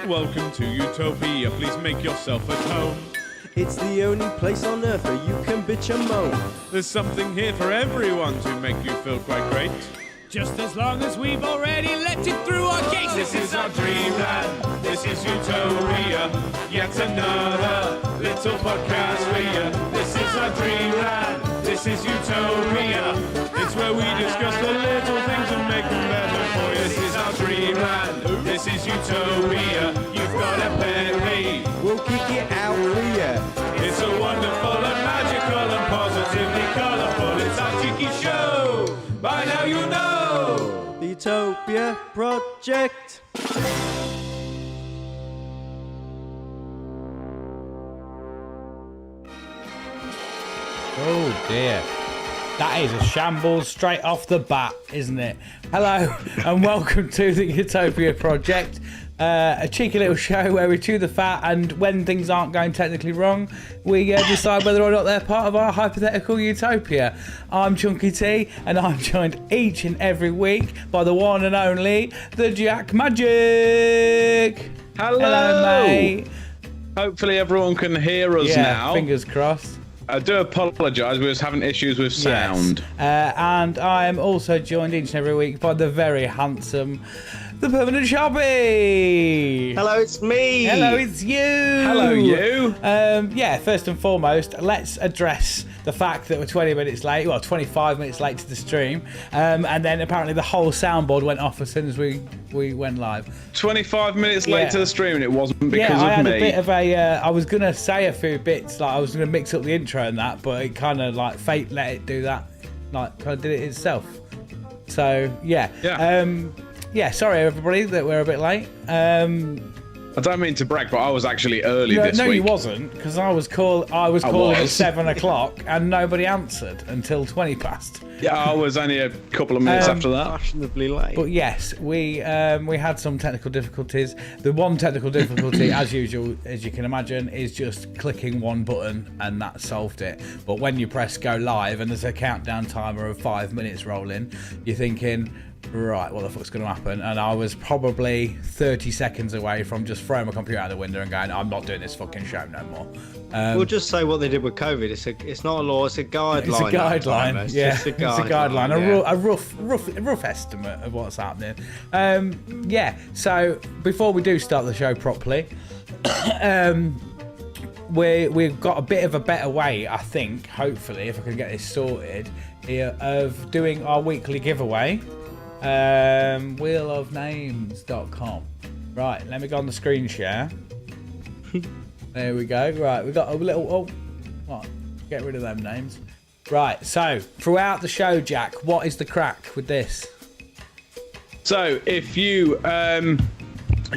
Welcome to Utopia, please make yourself at home. It's the only place on earth where you can bitch and moan. There's something here for everyone to make you feel quite great. Just as long as we've already let it through our gates. This is our dreamland, this is Utopia. Yet another little podcast for you. This is our dreamland, this is Utopia. It's where we discuss the little things and make them better for you. This is our dreamland, this is Utopia. You've got a penny, We'll kick it out for you. it's a wonderful and magical and positively colourful. It's our cheeky show, by now you know. The Utopia Project. Oh dear. That is a shambles straight off the bat, isn't it? Hello and welcome to the Utopia Project. A cheeky little show where we chew the fat, and when things aren't going technically wrong, we decide whether or not they're part of our hypothetical utopia. I'm Chunky T, and I'm joined each and every week by the one and only, the Jack Magic. Hello, mate. Hopefully everyone can hear us now. Fingers crossed. I do apologise, we was having issues with sound. Yes. And I am also joined each and every week by the very handsome, the permanent Shelby. Hello, it's me. Hello, it's you. Hello, you. First and foremost, let's address the fact that we're 20 minutes late, well, 25 minutes late to the stream, and then apparently the whole soundboard went off as soon as we went live. 25 minutes late to the stream, and it wasn't because I had of me. a bit of I was going to say a few bits, like I was going to mix up the intro and that, but it kind of like fate let it do that, like kind of did it itself. So, sorry everybody that we're a bit late. I don't mean to brag, but I was actually early this week. No, you wasn't, because I was calling at 7 o'clock and nobody answered until 20 past. Yeah, I was only a couple of minutes after that. Fashionably late. But yes, we had some technical difficulties. The one technical difficulty, as usual, as you can imagine, is just clicking one button, and that solved it. But when you press go live and there's a countdown timer of 5 minutes rolling, you're thinking, right, what the fuck's going to happen? And I was probably 30 seconds away from just throwing my computer out the window and going, I'm not doing this fucking show no more. We'll just say what they did with COVID. It's not a law, it's a guideline. It's a guideline. It's Yeah, just it's a guideline. yeah. A rough estimate of what's happening. So before we do start the show properly, we've got a bit of a better way, I think, hopefully, if I can get this sorted, here, of doing our weekly giveaway. Wheelofnames.com. Right, let me go on the screen share. There we go. Right, we've got a little... get rid of them names. Right, so throughout the show, Jack, what is the crack with this? So, if you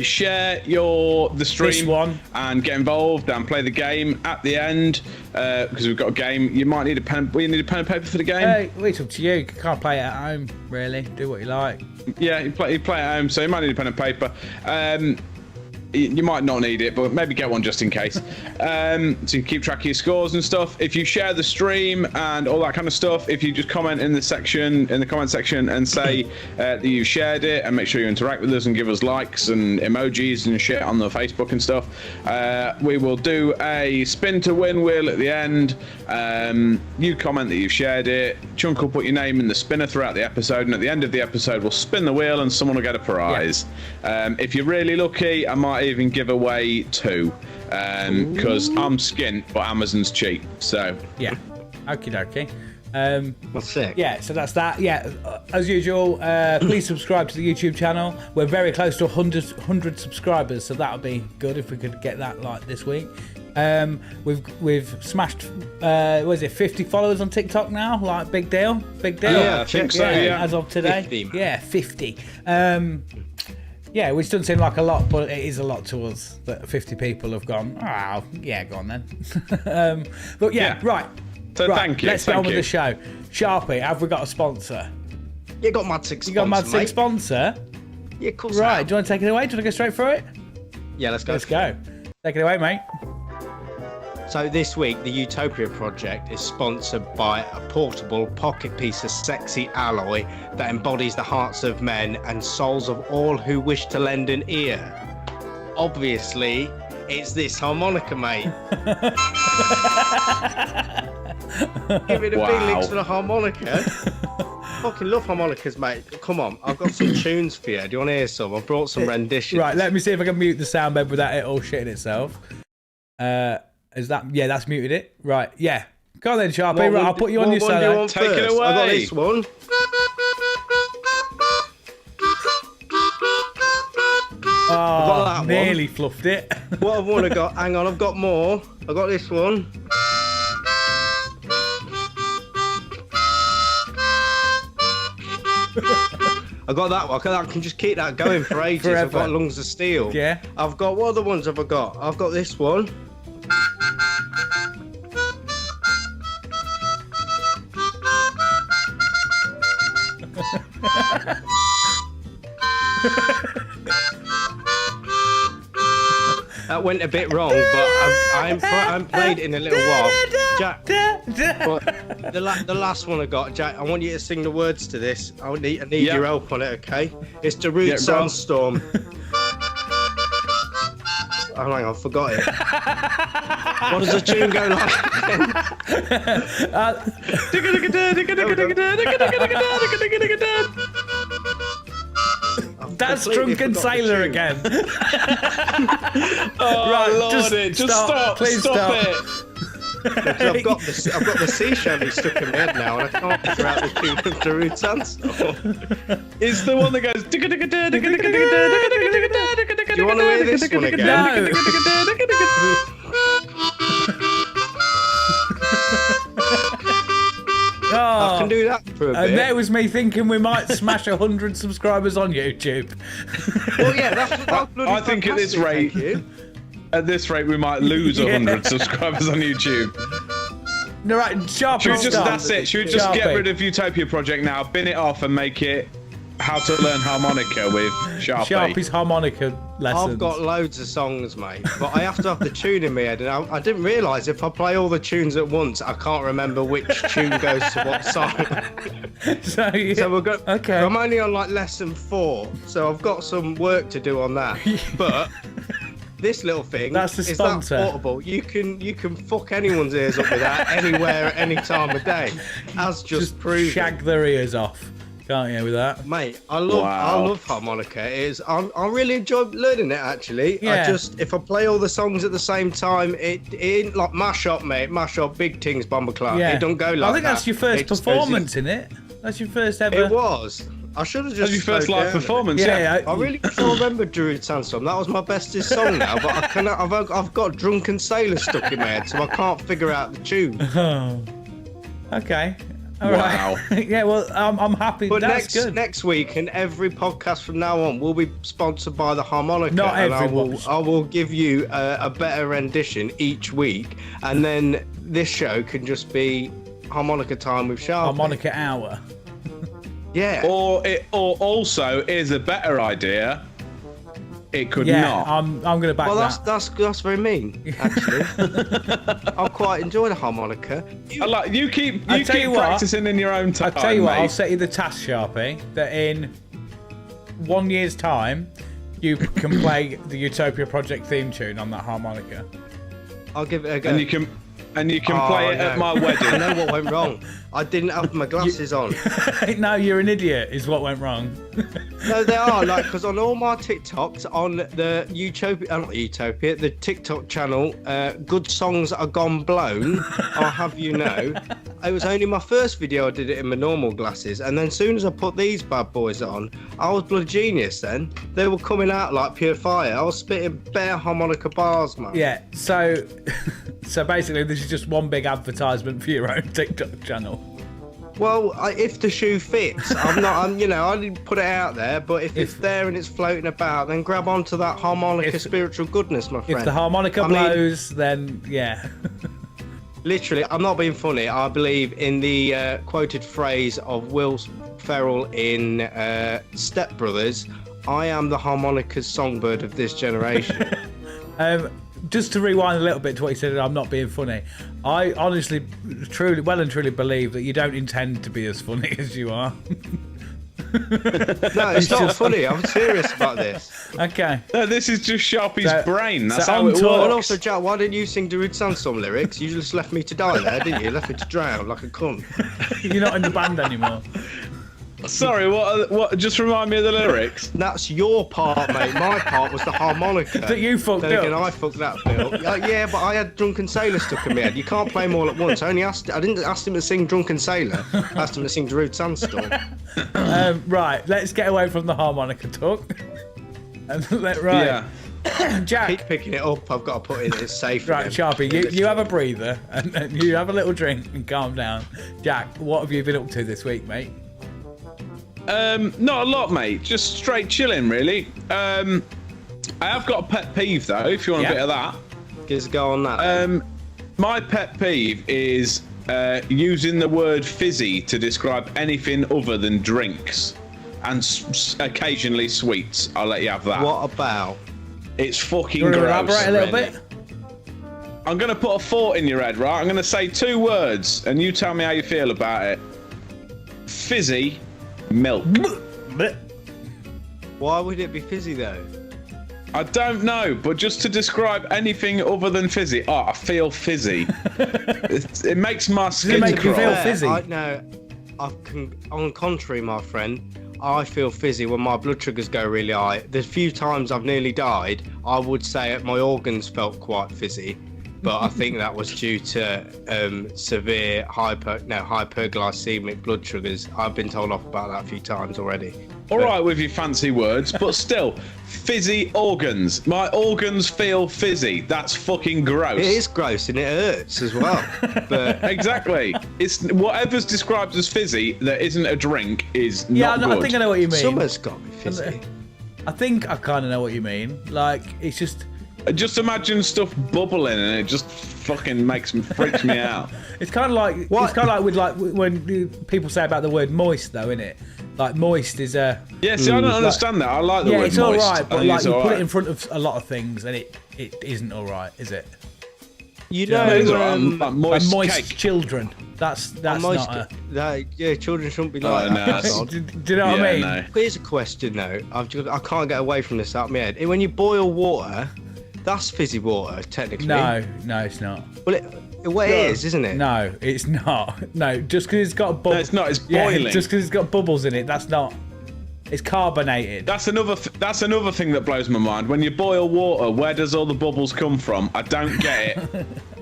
share the stream and get involved and play the game at the end, because we've got a game, you might need a pen. We need a pen and paper for the game. Hey, it's up to you. You can't play it at home, really. Do what you like. Yeah, you play at home, so you might need a pen and paper. You might not need it, but maybe get one just in case. So you can keep track of your scores and stuff. If you share the stream and all that kind of stuff, if you just comment in the comment section and say that you shared it, and make sure you interact with us and give us likes and emojis and shit on the Facebook and stuff, we will do a spin to win wheel at the end. You comment that you've shared it. Chunk will put your name in the spinner throughout the episode, and at the end of the episode, we'll spin the wheel and someone will get a prize. Yeah. If you're really lucky, I might even give away 2, because I'm skint but Amazon's cheap, so yeah, okie dokie. That's sick. Yeah, so that's that. Yeah, as usual, please subscribe to the YouTube channel. We're very close to 100 subscribers, so that would be good if we could get that like this week. We've smashed 50 followers on TikTok now, like big deal. Yeah, I think so, yeah. As of today. 50, man. Yeah, 50. Yeah, which doesn't seem like a lot, but it is a lot to us that 50 people have gone, oh, yeah, go on then. But yeah, right. So right, thank you. Let's get on with the show. Sharpie, have we got a sponsor? You got Mad Six sponsor, You got Mad Six mate. sponsor? Yeah, of course. Right, do you want to take it away? Do you want to go straight through it? Yeah, let's go. Let's go. Take it away, mate. So this week, the Utopia project is sponsored by a portable pocket piece of sexy alloy that embodies the hearts of men and souls of all who wish to lend an ear. Obviously, it's this harmonica, mate. Give it a big licks for the harmonica. Fucking love harmonicas, mate. Come on, I've got some tunes for you. Do you want to hear some? I've brought some renditions. Right, let me see if I can mute the sound bed without it all shitting itself. Is that? Yeah, that's muted it. Right, yeah. Go on then, Sharpie. Right, I'll put you on your solo. Take it away. I got this one. Oh, nearly fluffed it. What have I got? Hang on, I've got more. I got this one. I got that one. I can just keep that going for ages. I've got lungs of steel. Yeah. I've got, what other ones have I got? I've got this one. That went a bit wrong, but I haven't played it in a little while. Jack, but the last one I got, Jack, I want you to sing the words to this. I need your help on it, okay? It's the Root Sandstorm. Oh, hang on, I forgot it. What does the tune go like? That's Drunken Sailor again. Oh, right, Lord, just stop. Please stop it. I've got the sea shanty stuck in my head now, and I can't figure out the tune of the Root Sandstorm. It's the one that goes. Do you want to hear this one again? No. I can do that for a bit. And there was me thinking we might smash 100 subscribers on YouTube. Well, yeah, that's I think at this rate, we might lose 100 subscribers on YouTube. No, right, Sharpie. That's it. Should we just get rid of Utopia project now, bin it off, and make it how to learn harmonica with Sharpie? Sharpie's harmonica lessons. I've got loads of songs, mate, but I have to have the tune in my head, and I didn't realise if I play all the tunes at once, I can't remember which tune goes to what song. So we're going. Okay. I'm only on like lesson 4, so I've got some work to do on that. But this little thing, that's the sponsor. Is that portable? You can fuck anyone's ears up with that anywhere at any time of day. As just proven. Shag their ears off. Can't you with that, mate? I love harmonica. I really enjoy learning it actually. Yeah. If I play all the songs at the same time, it ain't like mash up, mate. Mash up, big things, Bomber Clark. Yeah. It don't go like that. I think that's your first performance, isn't it? That's your first ever. It was. I should have just. That's your first live performance. Yeah. I really can't remember Druid Sandstorm. That was my bestest song now, but I cannot. I've got Drunken Sailor stuck in my head, so I can't figure out the tune. Oh. Okay. All wow. Right. Yeah, well, I'm happy. But that's good. next week and every podcast from now on will be sponsored by the harmonica. Not and every I will give you a better rendition each week, and then this show can just be harmonica time with Sharpie. Harmonica hour. Yeah. Or also is a better idea. It could not. I'm going to back that. That's very mean, actually. I quite enjoy the harmonica. You keep practicing in your own time. I'll tell you what, mate. I'll set you the task, Sharpie, that in 1 year's time, you can play the Utopia Project theme tune on that harmonica. I'll give it a go. And you can play it at my wedding. I know what went wrong. I didn't have my glasses on. No, you're an idiot, is what went wrong. No, they are, because on all my TikToks on the the TikTok channel, Good Songs Are Gone Blown, I'll have you know, it was only my first video I did it in my normal glasses, and then as soon as I put these bad boys on, I was bloody genius then. They were coming out like pure fire. I was spitting bare harmonica bars, man. Yeah, so basically this is just one big advertisement for your own TikTok channel. Well, if the shoe fits, I didn't put it out there, but if it's there and it's floating about, then grab onto that harmonica spiritual goodness, my friend. If the harmonica blows, then yeah. Literally, I'm not being funny. I believe in the quoted phrase of Will Ferrell in Step Brothers, I am the harmonica's songbird of this generation. just to rewind a little bit to what you said, I'm not being funny. I honestly, truly believe that you don't intend to be as funny as you are. No, it's not funny. I'm serious about this. Okay. No, this is just Sharpie's brain. That's so how on it tour- And works. also, Jack, why didn't you sing Darude Sandstorm lyrics? You just left me to die there, didn't you? You left me to drown like a cunt. You're not in the band anymore. Sorry, what? Just remind me of the lyrics. That's your part, mate. My part was the harmonica. That you fucked Then again, up. I fucked that bill. Yeah, but I had Drunken Sailor stuck in my head. You can't play them all at once. I didn't ask him to sing Drunken Sailor. I asked him to sing Darude Sandstorm. Right, let's get away from the harmonica talk. Right. Yeah. Jack. Keep picking it up. I've got to put it in. It's safe. Right, Sharpie, you have a breather and you have a little drink and calm down. Jack, what have you been up to this week, mate? Not a lot, mate. Just straight chilling, really. I have got a pet peeve though. If you want Yeah. a bit of that. Give us a go on that. My pet peeve is using the word fizzy to describe anything other than drinks and occasionally sweets. I'll let you have that. What about? It's fucking You want to gross. elaborate a little really. bit? I'm going to put a thought in your head, right? I'm going to say 2 words and you tell me how you feel about it. Fizzy milk. Why would it be fizzy though? I don't know, but just to describe anything other than fizzy. Oh, I feel fizzy. it makes my skin make you crawl. feel fizzy? On contrary, my friend, I feel fizzy when my blood sugars go really high. The few times I've nearly died, I would say my organs felt quite fizzy, but I think that was due to severe hyperglycemic blood sugars. I've been told off about that a few times already. All right with your fancy words, but still, fizzy organs. My organs feel fizzy. That's fucking gross. It is gross and it hurts as well. But Exactly. It's whatever's described as fizzy that isn't a drink is Yeah, not I good. think I know what you mean. summer's got me fizzy. I think I kind of know what you mean. Like, it's just... Just imagine stuff bubbling and it just fucking freaks me out. It's kind of like What? it's kind of like with when people say about the word moist, though, isn't it? Like moist is a Yeah, see, I don't understand that. I like the yeah, word it's moist. all right, I but think like it's you all put right. it in front of a lot of things, and it isn't all right, is it? You Yeah, know, It's all right. Like And moist, moist cake. children. That's moist, not yeah, children shouldn't be like no, that. that's- That's odd. do you know what I mean? No. Here's a question though. I can't get away from this out of my head. When you boil water, that's fizzy water technically. No, it's not. Well, it is, isn't it? No, it's not. No, just because it's got bubbles. No, it's not. It's Yeah, boiling. just because it's got bubbles in it, that's not. It's carbonated. That's another thing that blows my mind. When you boil water, where does all the bubbles come from? I don't get it.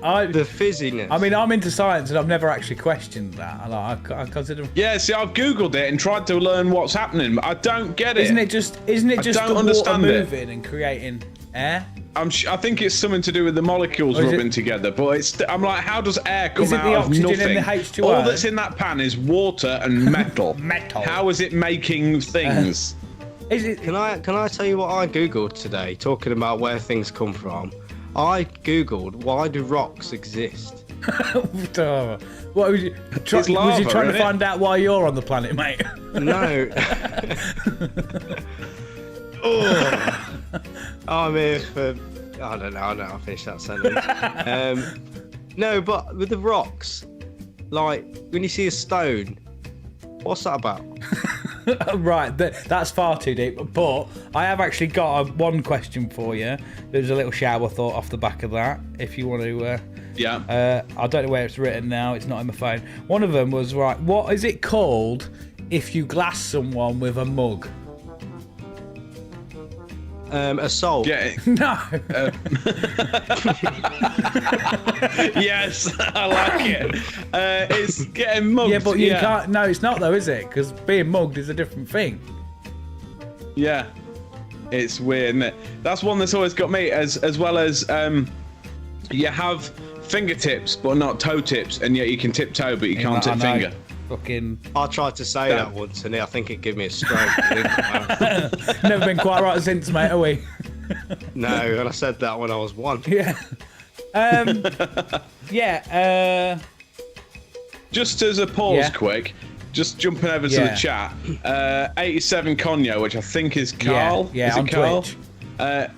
The fizziness. I mean, I'm into science and I've never actually questioned that. I consider. Yeah, see, I've googled it and tried to learn what's happening, but I don't get it. Isn't it just I the don't water understand it. moving and creating air? I think it's something to do with the molecules Or is rubbing it- together, but I'm like, how does air come Is it out the of oxygen nothing? and the H2O? All that's in that pan is water and metal. Metal. How is it making things? Is it? Can I tell you what I googled today? Talking about where things come from. I googled why do rocks exist? Oh, what was you? It's Was you lava, trying to isn't it? find out why you're on the planet, mate? No. I'm here for. I don't know. I'll finish that sentence. No, but with the rocks, like when you see a stone, what's that about? Right, that's far too deep. But I have actually got one question for you. There's a little shower thought off the back of that. If you want to. Yeah. I don't know where it's written now. It's not in my phone. One of them was right. What is it called if you glass someone with a mug? Assault. Get it. No. Yes, I like it. It's getting mugged. Yeah, but you can't. No, it's not though, is it? Because being mugged is a different thing. Yeah, it's weird, isn't it? That's one that's always got me. As well as you have fingertips but not toe tips, and yet you can tip toe but you can't tip I know. finger. Fucking I tried to say that once, and I think it gave me a stroke. never been quite right since, mate. Are we? No, and I said that when I was 1. Yeah. Yeah. Just as a pause, Yeah. quick. Just jumping over to Yeah. the chat. 87 Conyo, which I think is Carl. Yeah, is on it Carl? Twitch.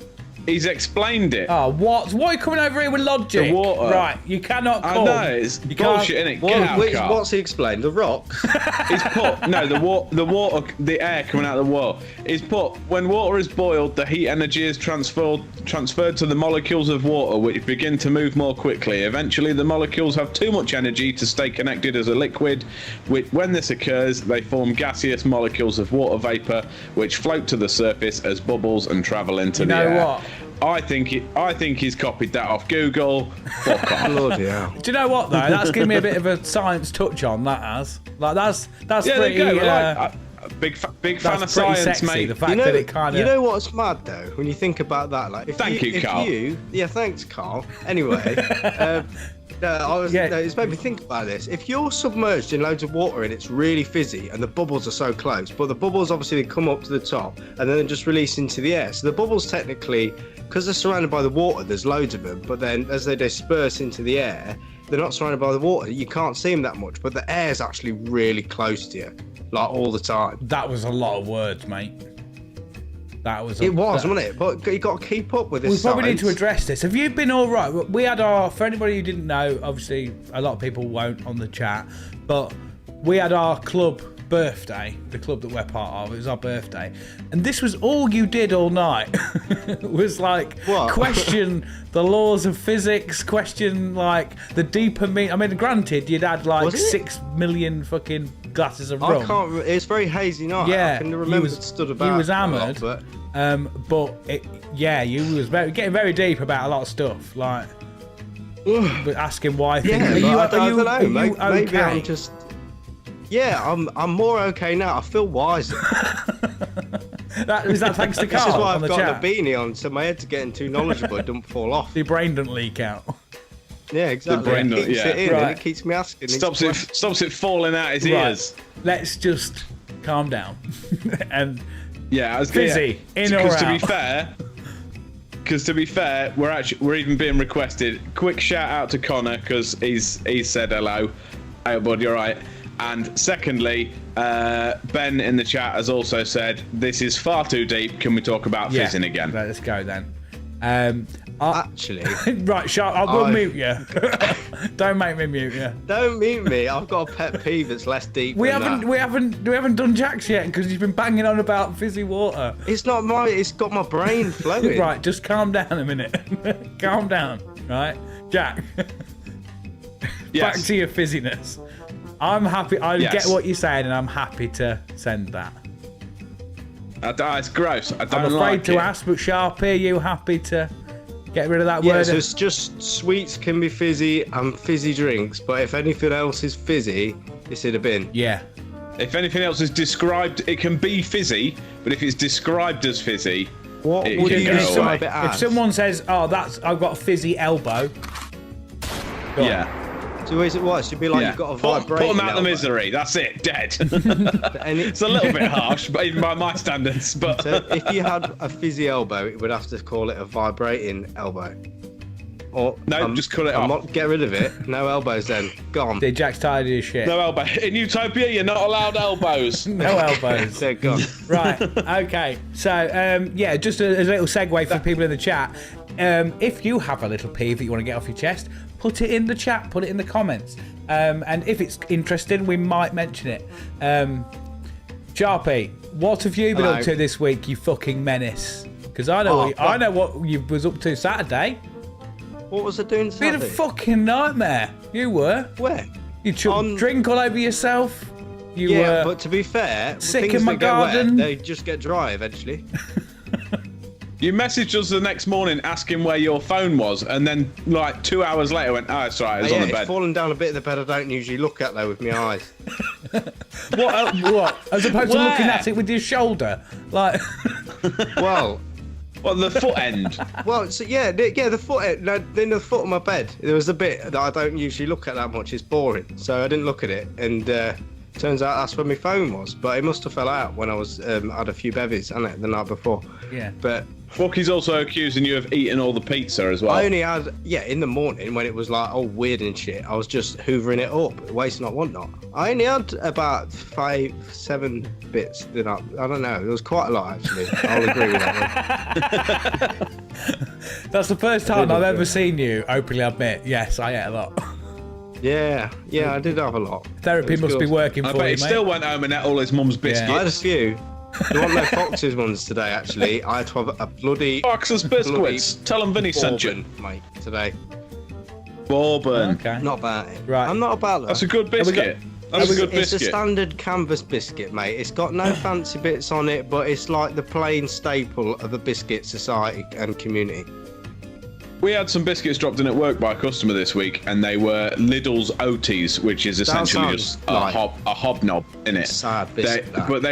He's explained it. Oh, what? Why are you coming over here with logic? The water. Right, you cannot I call. know, it's You bullshit, innit? Get out, Carl. What's he explained? The rocks? He's put the air coming out of the water. He's put when water is boiled, the heat energy is transferred to the molecules of water, which begin to move more quickly. Eventually, the molecules have too much energy to stay connected as a liquid. When this occurs, they form gaseous molecules of water vapor, which float to the surface as bubbles and travel into the air. You know what? I think he's copied that off Google. Fuck off. Bloody hell. Do you know what though? That's giving me a bit of a science touch on that. Has like that's Yeah, pretty. there you go. Big fan that's of pretty science, sexy. mate. The fact that it kind of. You know what's mad though? When you think about that, like, Thank you, Carl. Yeah, thanks, Carl. Anyway, it's made me think about this. If you're submerged in loads of water and it's really fizzy and the bubbles are so close, but the bubbles obviously they come up to the top and then just release into the air. So the bubbles technically, because they're surrounded by the water, there's loads of them. But then as they disperse into the air, they're not surrounded by the water. You can't see them that much, but the air is actually really close to you, like all the time. That was a lot of words, mate. That was. Wasn't it? But you got to keep up with this. We probably need to science. address this. Have you been all right? We had our. For anybody who didn't know, obviously a lot of people won't on the chat, but we had our club birthday, the club that we're part of. It was our birthday, and this was all you did all night. Was like What? question the laws of physics, question like the deeper meaning. I mean, granted, you'd had like Was it? 6 million fucking glasses of rum. I can't. It's very hazy night. Yeah, I can remember it stood about. he was a lot, hammered, but you was getting very deep about a lot of stuff, like but asking why. yeah, Are you, but I don't know. are you Maybe okay? I'm just. Yeah, I'm more okay now. I feel wiser. Is that thanks to This is Carl why on I've the got chat? the beanie on, so my head's getting too knowledgeable. It don't fall off. Your brain doesn't leak out. Yeah, exactly. brain It keeps yeah. it in, Right. and it keeps me asking. Stops it falling out his ears. Let's just calm down. And Yeah, I was Fizzy, in or Because to be fair, we're even being requested. Quick shout out to Connor because he's said hello. Hey bud, you're right. And secondly, Ben in the chat has also said this is far too deep. Can we talk about fizzing again? Let's go then. Actually, Right, Sharp, I'll go mute you. Don't make me mute you. don't mute me. I've got a pet peeve that's less deep. We than haven't done Jack's yet because you've been banging on about fizzy water. It's not mine. It's got my brain flowing. Right, just calm down a minute. Calm down, right? Jack, Yes. back to your fizziness. I'm happy. I Yes. get what you're saying, and I'm happy to send that. It's gross. I don't I'm afraid like to it. ask, but Sharpie, are you happy to get rid of that Yeah, word? so it's just sweets can be fizzy and fizzy drinks, but if anything else is fizzy, it's in a bin. Yeah. If anything else is described, it can be fizzy, but if it's described as fizzy, What it would can you go describe away. it as? If someone says, "Oh, I've got a fizzy elbow," go on. Yeah. So is it what? It should be like Yeah. you've got a Put vibrating them out the elbow. misery. That's it. Dead. And It's a little bit harsh, but even by my standards. But So if you had a fizzy elbow, it would have to call it a vibrating elbow. Or No, just cut it I'm off. not, get rid of it. No elbows then. Gone. Dude, Jack's tired of his shit. no elbow. In Utopia, you're not allowed elbows. No elbows. They're gone. Right. Okay. So, yeah, just a little segue for people in the chat. If you have a little peeve that you want to get off your chest, put it in the chat. Put it in the comments. And if it's interesting, we might mention it. Sharpie, what have you been Hello. up to this week, you fucking menace? Because I know, I know what you was up to Saturday. What was I doing Been a Saturday? fucking nightmare. You were. Where? You chucked drink all over yourself. You Yeah, were. but to be fair, sick things in my that get wet, garden. they just get dry eventually. You messaged us the next morning asking where your phone was, and then like 2 hours later went, "Oh, it's right, it was Yeah, on the it's bed." fallen down a bit of the bed I don't usually look at though with my eyes. What? As opposed to Where? looking at it with your shoulder, like. Well, Well, the foot end. so the foot. No, in the foot of my bed, there was a bit that I don't usually look at that much. It's boring, so I didn't look at it, and turns out that's where my phone was. But it must have fell out when I was had a few bevies, hadn't it, the night before. Yeah. But Wookie's also accusing you of eating all the pizza as well. I only had in the morning when it was like all weird and shit. I was just hoovering it up, waste not, want not. I only had about 5-7 bits. I don't know. It was quite a lot actually. I'll agree with that one. That's the first time I've ever seen you openly admit, yes, I ate a lot. Yeah, I did have a lot. Therapy It was must be good. working I for bet you, he mate. still went home and ate all his mum's biscuits. I had a few. There weren't no Fox's ones today, actually. I had to have a bloody Fox's biscuits. Tell him Vinny sent you. bourbon, mate, today. Bourbon. Okay. Not about it. Right. I'm not about that. That's a good biscuit. That's a good It's a biscuit. standard canvas biscuit, mate. It's got no fancy bits on it, but it's like the plain staple of a biscuit society and community. We had some biscuits dropped in at work by a customer this week, and they were Lidl's Oaties, which is essentially sounds just like a hobnob in it. sad biscuit, that. But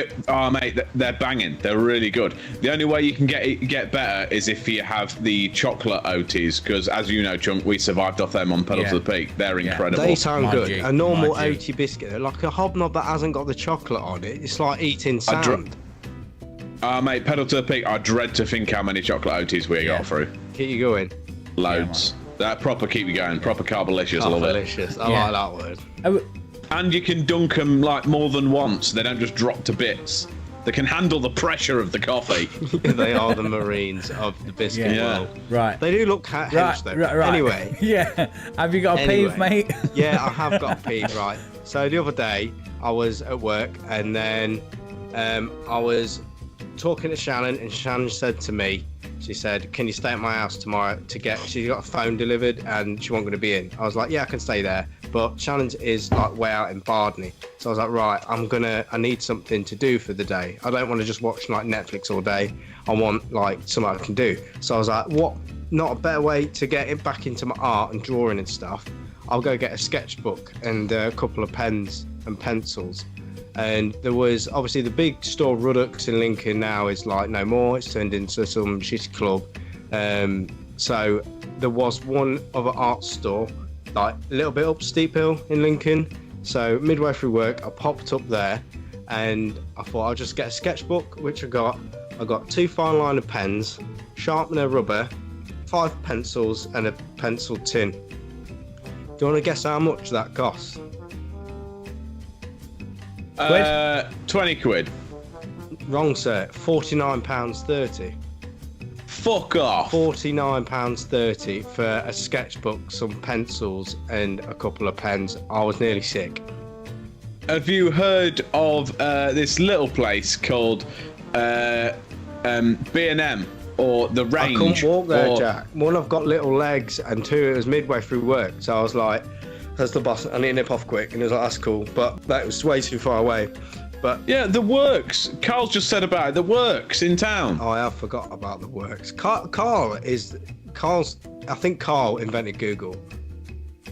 they're banging. They're really good. The only way you can get better is if you have the chocolate Oaties, because as you know, Chunk, we survived off them on Pedal to the Peak. They're incredible. They sound My good. G, A normal my G. oaty biscuit, they're like a hobnob that hasn't got the chocolate on it. It's like eating sand. Mate, Pedal to the Peak, I dread to think how many chocolate Oaties we got through. Keep you going. Loads. That proper keep you going. Proper carbolicious. I love it. Delicious. I Yeah. like that word. And you can dunk them like more than once. They don't just drop to bits. They can handle the pressure of the coffee. They are the Marines of the biscuit Yeah. world. Right. They do look hench though. Right. Anyway. Yeah. Have you got a peeve, mate? Yeah, I have got a peeve, right. So the other day, I was at work and then I was talking to Shannon, and Shannon said to me, she said, can you stay at my house tomorrow she got a phone delivered and she wasn't going to be in. I was like, yeah, I can stay there. But Shannon's is like way out in Bardney. So I was like, right, I need something to do for the day. I don't want to just watch like Netflix all day. I want like something I can do. So I was like, what, not a better way to get it back into my art and drawing and stuff. I'll go get a sketchbook and a couple of pens and pencils. And there was obviously the big store Ruddocks in Lincoln now is like no more. It's turned into some shitty club. So there was one other art store like a little bit up Steep Hill in Lincoln. So midway through work, I popped up there and I thought I'll just get a sketchbook, which I got 2 fine liner pens, sharpener rubber, 5 pencils and a pencil tin. Do you want to guess how much that costs? 20 quid. Wrong, sir. £49.30. Fuck off. £49.30 for a sketchbook, some pencils, and a couple of pens. I was nearly sick. Have you heard of this little place called B&M or The Range? I couldn't walk there, or... Jack. One, I've got little legs, and 2, it was midway through work. So I was like, that's the boss. I need to nip off quick. And he was like, that's cool. But that was way too far away. But Yeah, The Works. Carl's just said about it. The Works in town. I have forgot about the works. I think Carl invented Google.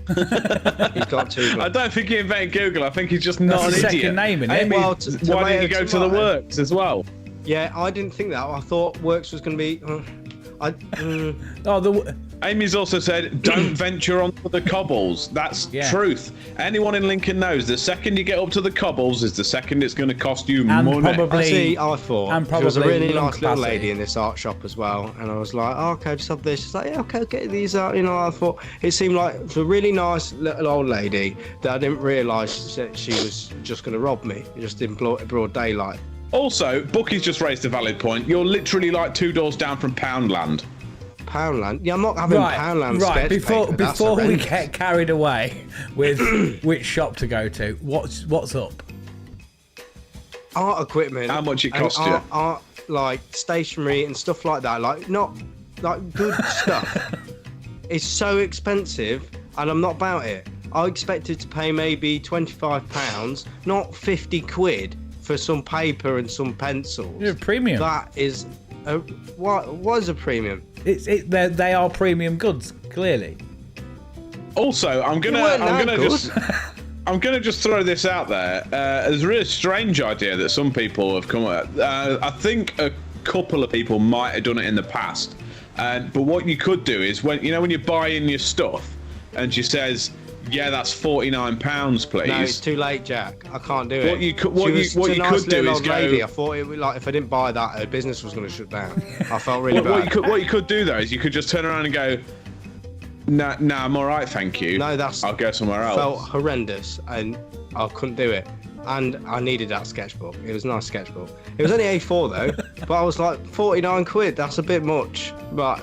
He's got 2. I don't think he invented Google. I think he's just not That's an his idiot. second name, isn't it? Amy, Well, why didn't you go to The tomato. Works as well? Yeah, I didn't think that. I thought works was going to be. Amy's also said, don't venture onto the cobbles. That's truth. Anyone in Lincoln knows the second you get up to the cobbles is the second it's going to cost you And money. probably- I thought and there was a probably really lung nice little capacity. lady in this art shop as well, and I was like, oh, okay, just have this. She's like, yeah, okay, I'll get these out. You know, I thought it seemed like it was a really nice little old lady that I didn't realise that she was just going to rob me, just in broad daylight. Also, Bucky's just raised a valid point. You're literally like 2 doors down from Poundland. Poundland? Yeah, I'm not having Poundland right. sketch Before paper. That's we horrendous. get carried away with which shop to go to, what's up? Art equipment. How much it and cost you? Art, like stationery and stuff like that. Like not like good stuff. It's so expensive, and I'm not about it. I expected to pay maybe £25, not 50 quid for some paper and some pencils. You're a premium. That is what is a premium? They are premium goods, clearly. Also, I'm gonna just throw this out there. There's a really strange idea that some people have come up with. I think a couple of people might have done it in the past. But what you could do is when you're buying your stuff, and she says, "Yeah, that's £49, please." No, it's too late, Jack. I can't do it. What you could do is go. Lady. I thought it would, like if I didn't buy that, her business was going to shut down. I felt really bad. What you could do though is you could just turn around and go, "Nah, I'm all right, thank you. No, I'll go somewhere else." Felt horrendous, and I couldn't do it. And I needed that sketchbook. It was a nice sketchbook. It was only A4 though, but I was like 49 quid. That's a bit much. But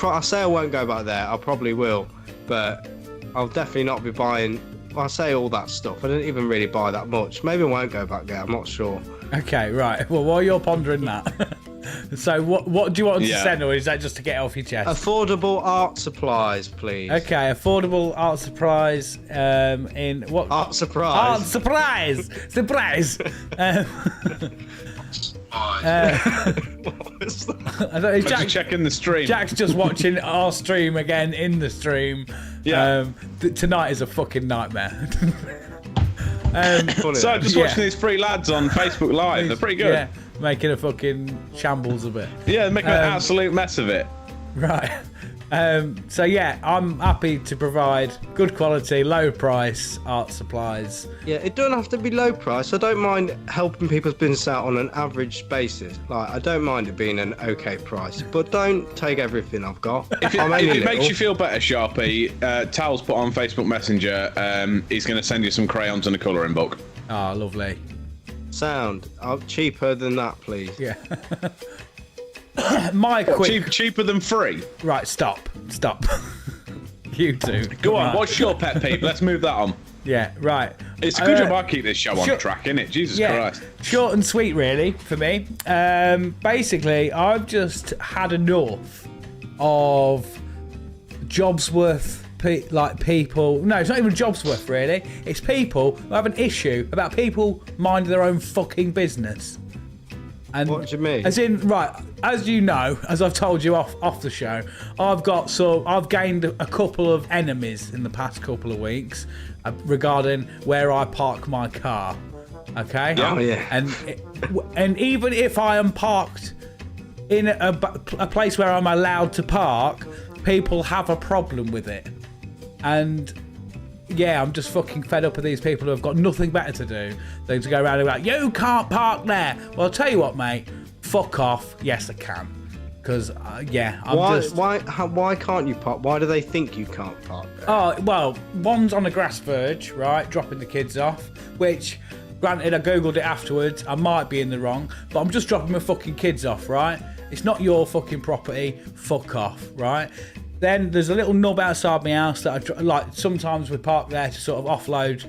I say I won't go back there. I probably will, but I'll definitely not be buying. Well, I say all that stuff. I didn't even really buy that much. Maybe I won't go back there. I'm not sure. Okay, right. Well, while you're pondering that, so what do you want to send, or is that just to get it off your chest? Affordable art supplies, please. Okay, affordable art supplies. In what? Art supplies. Art surprise! Surprise! What was that? I don't know. Just checking the stream. Jack's just watching our stream again in the stream. Yeah. Tonight is a fucking nightmare. Funny, So though. just watching these three lads on Facebook Live. They're pretty good. Yeah, making a fucking shambles of it. Yeah, they're making an absolute mess of it. Right. So yeah, I'm happy to provide good quality, low price art supplies. Yeah, it doesn't have to be low price. I don't mind helping people's business out on an average basis. Like, I don't mind it being an okay price, but don't take everything I've got. If it makes you feel better, Sharpie, Tal's put on Facebook Messenger. He's going to send you some crayons and a colouring book. Oh, lovely. Sound. Cheaper than that, please. Yeah. My quick. Cheaper than free. Right, stop. You two. Go on, Right. what's your pet peeve? Let's move that on. Yeah, right. It's a good job I keep this show on track, isn't it? Jesus Christ. Short and sweet, really, for me. Basically, I've just had enough of Jobsworth, people. No, it's not even Jobsworth, really. It's people who have an issue about people minding their own fucking business. And What do you mean? As in, right, as you know, as I've told you off the show, I've gained a couple of enemies in the past couple of weeks regarding where I park my car. Okay? Oh, yeah. And even if I am parked in a place where I'm allowed to park, people have a problem with it. And yeah, I'm just fucking fed up with these people who have got nothing better to do than to go around and be like, you can't park there. Well, I'll tell you what, mate. Fuck off. Yes, I can. Because, Why can't you park? Why do they think you can't park there? Oh, well, one's on a grass verge, right, dropping the kids off, which, granted, I Googled it afterwards. I might be in the wrong, but I'm just dropping my fucking kids off, right? It's not your fucking property. Fuck off, right? Then there's a little nub outside my house that I like. Sometimes we park there to sort of offload,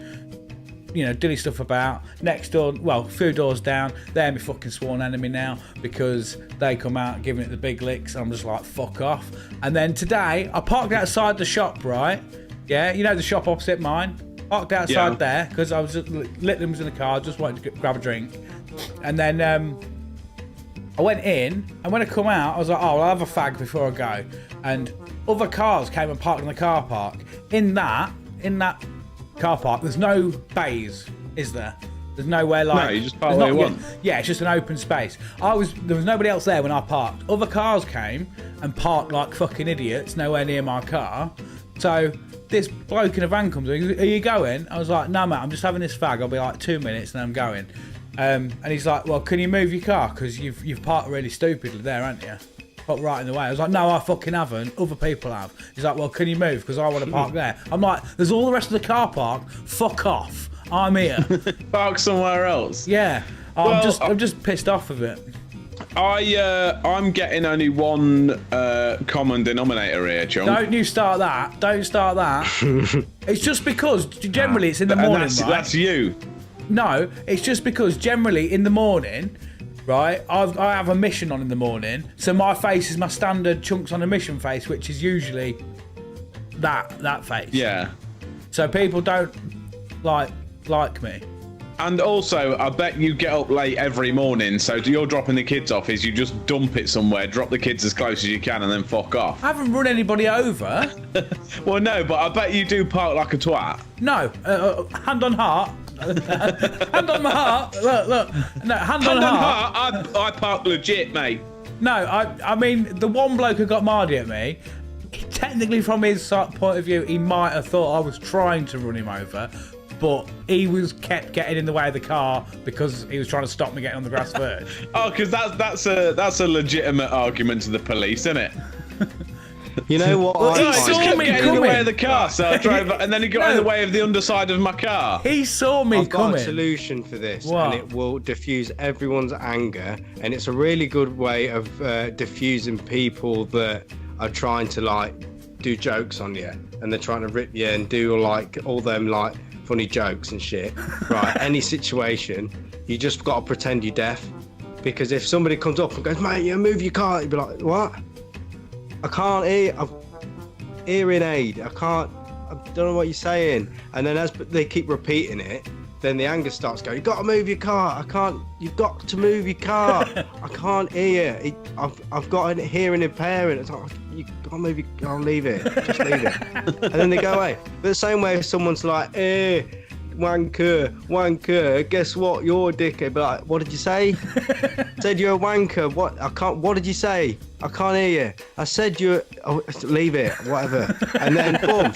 dilly stuff about. Next door, well, a few doors down, they're my fucking sworn enemy now because they come out giving it the big licks. I'm just like, fuck off. And then today, I parked outside the shop, right? Yeah, the shop opposite mine. Parked outside there because I was Litland was in the car, just wanted to grab a drink. And then I went in, and when I come out, I was like, oh, I'll have a fag before I go. And other cars came and parked in the car park. In that car park, there's no bays, is there? There's nowhere like... No, you just park where you want. Yeah, it's just an open space. There was nobody else there when I parked. Other cars came and parked like fucking idiots, nowhere near my car. So this bloke in a van comes in, are you going? I was like, no, mate, I'm just having this fag. I'll be like 2 minutes and I'm going. And he's like, well, can you move your car? Because you've parked really stupidly there, haven't you? Parked right in the way. I was like, no, I fucking haven't. Other people have. He's like, well, can you move? Because I want to park there. I'm like, there's all the rest of the car park. Fuck off. I'm here. Park somewhere else. Yeah. I'm just pissed off of it. I'm getting only one common denominator here, Chum. Don't you start that. Don't start that. It's just because generally it's in the morning, right? That's you. No, it's just because generally in the morning, right, I have a mission on in the morning, so my face is my standard chunks on a mission face, which is usually that face. Yeah. So people don't like me. And also, I bet you get up late every morning, so you're dropping the kids off is you just dump it somewhere, drop the kids as close as you can, and then fuck off. I haven't run anybody over. Well, no, but I bet you do park like a twat. No, hand on heart. Hand on my heart. Look. No, hand on heart. I park legit, mate. No, I mean, the one bloke who got mardy at me, technically from his point of view, he might have thought I was trying to run him over, but he kept getting in the way of the car because he was trying to stop me getting on the grass verge. Oh, because that's a legitimate argument to the police, isn't it? You know what? Well, he I saw find? me getting in the coming. way of the car, so I drove, and then he got in the way of the underside of my car. He saw me I've got coming. a solution for this, What? and it will diffuse everyone's anger, and it's a really good way of diffusing people that are trying to like do jokes on you, and they're trying to rip you and do like all them like funny jokes and shit, right? Any situation, you just got to pretend you're deaf, because if somebody comes up and goes, mate, you move your car, you'd be like, what? I can't hear. I've hearing aid. I don't know what you're saying. And then as they keep repeating it, then the anger starts going, you've got to move your car. You've got to move your car. I can't hear. I've got a hearing impairment. It's like, you got to move your car. I'll leave it. Just leave it. And then they go away. But the same way if someone's like, wanker, guess what? You're a dickhead. But like, what did you say? Said you're a wanker. What did you say? I can't hear you. I said leave it, whatever. And then boom,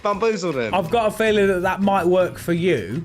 bamboozled him. I've got a feeling that might work for you,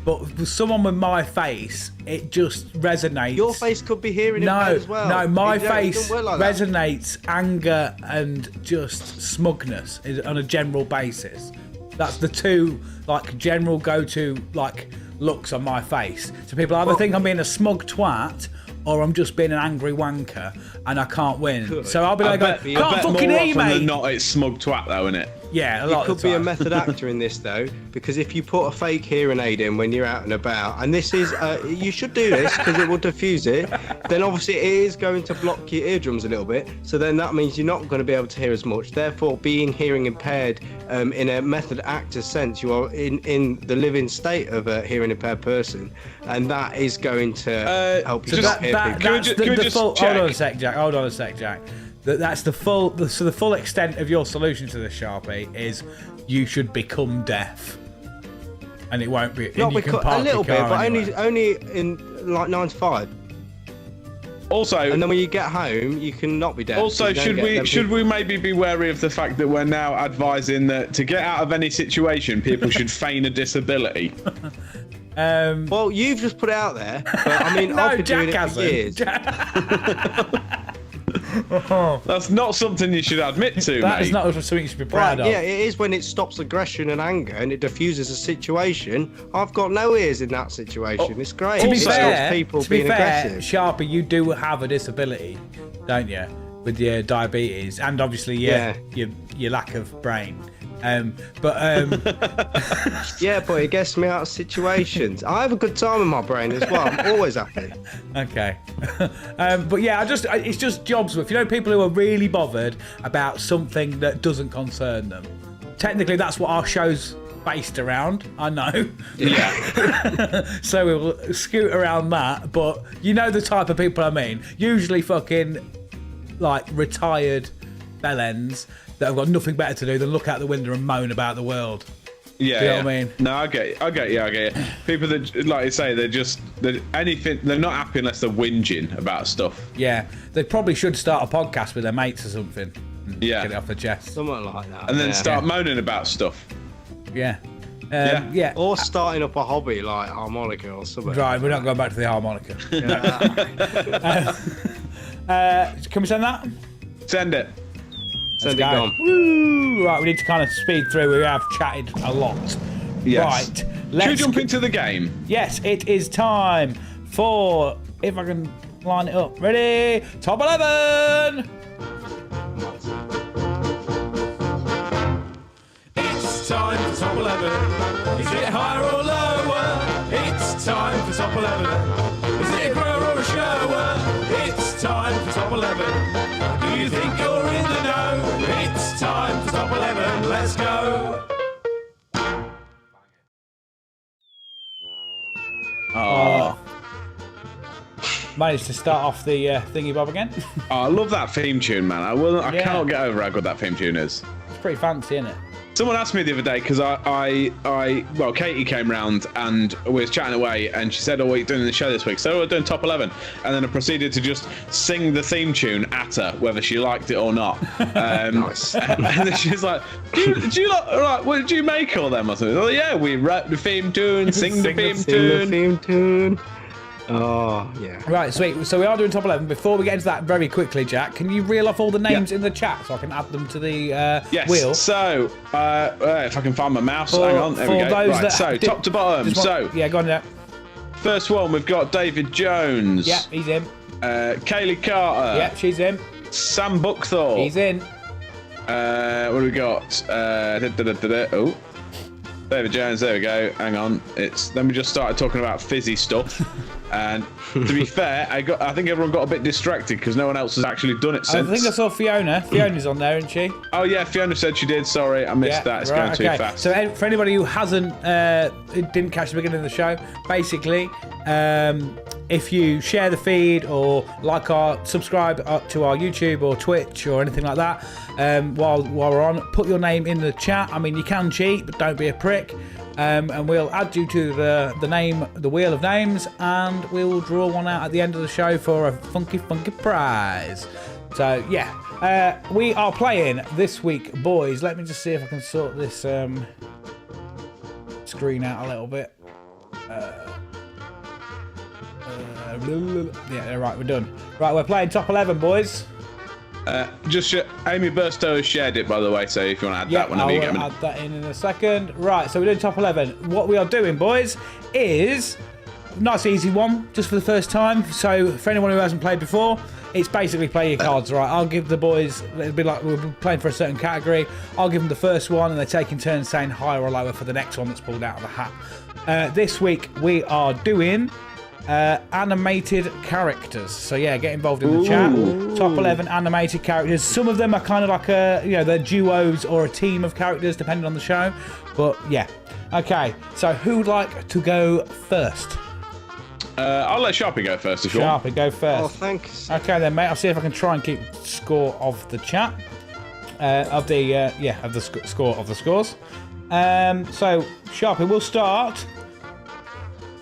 but with someone with my face, it just resonates. Your face could be hearing impaired as well. No, my It face don't work like that. resonates anger and just smugness on a general basis. That's the two like general go-to like looks on my face. So people either think I'm being a smug twat or I'm just being an angry wanker and I can't win. So I'll be like, can't fucking hear you, mate. Not it's smug twat though, isn't it? Yeah, a You lot of could the be a time. method actor in this though, because if you put a fake hearing aid in when you're out and about, and this is, you should do this because it will diffuse it, then obviously it is going to block your eardrums a little bit, so then that means you're not going to be able to hear as much. Therefore, being hearing impaired in a method actor sense, you are in the living state of a hearing impaired person, and that is going to help you not hear people. Hold on a sec, Jack. That's the full extent of your solution to this, Sharpie, is you should become deaf, and it won't be. Not and you can because, park a little your bit, car but anywhere. only in like 9 to 5. Also, And then when you get home, you can not be deaf. Also, You don't get them should we maybe be wary of the fact that we're now advising that to get out of any situation, people should feign a disability? Well, you've just put it out there, but I mean, No, I've been doing Jack it for hasn't. years. That's not something you should admit to, That mate. is not something you should be proud Right, of. yeah, it is when it stops aggression and anger and it diffuses a situation. I've got no ears in that situation. It's great. To be It stops fair, people being aggressive. Sharpie, you do have a disability, don't you, with your diabetes and obviously your lack of brain. Yeah, but it gets me out of situations. I have a good time in my brain as well. I'm always happy. Okay. But yeah, it's just jobs with, people who are really bothered about something that doesn't concern them. Technically, that's what our show's based around, I know. Yeah. So we'll scoot around that, but you know the type of people I mean. Usually fucking, like, retired bellends that have got nothing better to do than look out the window and moan about the world. Yeah, Do you know what I mean? No, I get you. People that, like you say, they're not happy unless they're whinging about stuff. Yeah, they probably should start a podcast with their mates or something. And Yeah. Get it off their chest. Something like that. And then start moaning about stuff. Yeah. Yeah. Yeah. Or starting up a hobby like harmonica or something. Right, we're not going back to the harmonica. Can we send that? Send it. Send it Go. gone. Woo! Right, we need to kind of speed through. We have chatted a lot. Yes. Right. Should we Let's jump into the game? Yes, it is time for, if I can line it up. Ready? Top 11! It's time for top 11. Is it higher or lower? It's time for top 11. Is it a grower or a shower? It's time for top 11. Do you think you're in the know? It's time for top 11. Let's go. Oh, Managed to start off the thingy bob again. I love that theme tune, man. I Yeah. cannot get over how good that theme tune is. It's pretty fancy, isn't it? Someone asked me the other day because well, Katie came round and we was chatting away, and she said, "Oh, what are you doing in the show this week?" So we're doing top 11, and then I proceeded to just sing the theme tune at her, whether she liked it or not. Nice. And then she's like, "Do you like? Right, what did you make all them or something?" Oh yeah, we wrote the theme tune, sing the theme Sing the tune. theme tune. Oh, yeah. Right, sweet. So we are doing top 11. Before we get into that very quickly, Jack, can you reel off all the names in the chat so I can add them to the Yes. wheel? So, if I can find my mouse, For- hang on. There we for go. those Right. that So, did- top to bottom. Just So, yeah, go on, Jack. first one we've got David Jones. Yeah, he's in. Kaylee Carter. Yeah, she's in. Sam Buckthorpe. He's in. What do we got? Oh, David Jones. There we go. Hang on. Then we just started talking about fizzy stuff, and to be fair, I think everyone got a bit distracted because no one else has actually done it since. I think I saw Fiona. Fiona's on there, isn't she? Oh yeah, Fiona said she did. Sorry, I missed that. It's going too fast. So for anybody who didn't catch the beginning of the show, basically, if you share the feed or subscribe to our YouTube or Twitch or anything like that, while we're on, put your name in the chat. I mean, you can cheat, but don't be a prick. And we'll add you to the wheel of names, and we'll draw one out at the end of the show for a funky prize. So yeah, we are playing this week, boys. Let me just see if I can sort this screen out a little bit. Yeah, right, we're done. Right, we're playing top 11, boys. Amy Burstow has shared it, by the way, so if you want to add that whenever you get a minute. I'll add that in a second. Right, so we're doing top 11. What we are doing, boys, is nice easy one, just for the first time. So for anyone who hasn't played before, it's basically play your cards, right? I'll give the boys, it'll be like we're playing for a certain category. I'll give them the first one, and they're taking turns saying higher or lower for the next one that's pulled out of the hat. This week we are doing animated characters. So yeah, get involved in the chat. Top 11 animated characters. Some of them are kind of like they're duos or a team of characters depending on the show. But yeah. Okay, so who'd like to go first? I'll let Sharpie go first if you want. Sharpie, go first. Oh, thanks. Okay then, mate. I'll see if I can try and keep score of the chat. Of the score of the scores. So Sharpie, we'll start.